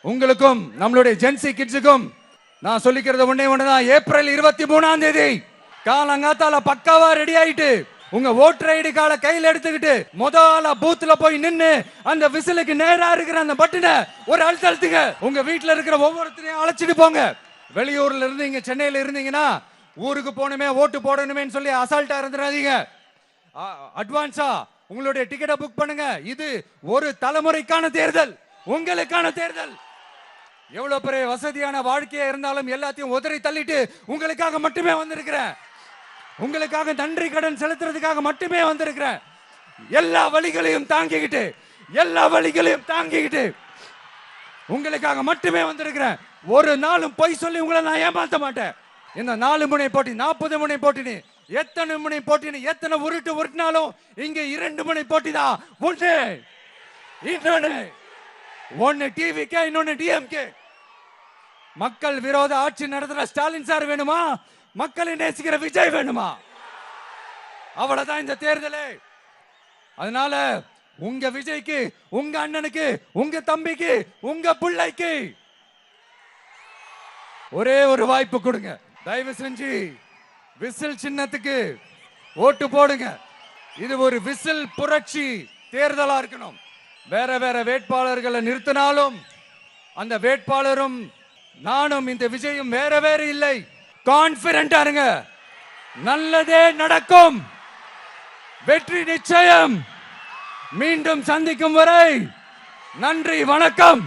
உங்களுக்கும் நம்மளுடைய ஜென்சி கிட்ஸுக்கும் நான் சொல்லிக்கிறது ஒண்ணே ஒண்ணுதான். ஏப்ரல் 23 காலங்காத்தால பக்காவா ரெடி ஆயிட்டு உங்க ஓட்டர் ஐடி கார்டை கையில் எடுத்துக்கிட்டு முதல்ல பூத்துல போய் நின்னு அந்த விசிலுக்கு நேரா இருக்கிற அந்த பட்டனை ஒரு அழுத்தழுத்துங்க. உங்க வீட்டுல இருக்கிற ஒவ்வொருத்தரையும் அழைச்சிட்டு போங்க. வெளியூர்ல இருந்து இங்க சென்னையில இருந்தீங்கன்னா ஊருக்கு போகணுமே ஓட்டு போடணுமே சொல்லி அசால்ட்டா இருந்துடாதீங்க. அட்வான்ஸா உங்களுடைய டிக்கெட்டை புக் பண்ணுங்க. இது ஒரு தலைமுறைக்கான தேர்தல், உங்களுக்கான தேர்தல். எவ்வளவு பெரிய வசதியான வாழ்க்கையா இருந்தாலும் எல்லாத்தையும் உதறி தள்ளிட்டு உங்களுக்காக மட்டுமே வந்திருக்கிறேன். உங்களுக்காக நன்றி கடன் செலுத்துறதுக்காக மட்டுமே வந்திருக்கிறேன். எல்லா வழிகளையும் தாங்கிக்கிட்டு உங்களுக்காக மட்டுமே வந்திருக்கிறேன். ஒரு நாளும் பொய் சொல்லி உங்களை நான் ஏமாத்த மாட்டேன். இந்த 4 முனை போட்டி 40 முனை போட்டினு எத்தனை முனை போட்டினு எத்தனை உருட்டினாலும் இங்க 2 முனை போட்டி தான். ஒன்னு டிவிகே, இன்னொன்னு டிஎம்கே. மக்கள் விரோத ஆட்சி நடத்துற ஸ்டாலின் சார் வேணுமா, மக்களை நேசிக்கிற விஜய் வேணுமா? அவ்வளவுதான் இந்த தேர்தலே. அதனால உங்க விஜய்க்கு, உங்க அண்ணனுக்கு, உங்க தம்பிக்கு, உங்க பிள்ளைக்கு ஒரே ஒரு வாய்ப்பு கொடுங்க. தயவு செஞ்சு விசில் சின்னத்துக்கு ஓட்டு போடுங்க. இது ஒரு விசில் புரட்சி தேர்தலா இருக்கணும். வேற வேற வேட்பாளர்களை நிறுத்தினாலும் அந்த வேட்பாளரும் நானும் இந்த விஜயும் வேற வேற இல்லை. கான்பிடென்டா இருங்க, நல்லதே நடக்கும், வெற்றி நிச்சயம். மீண்டும் சந்திக்கும் வரை நன்றி, வணக்கம்.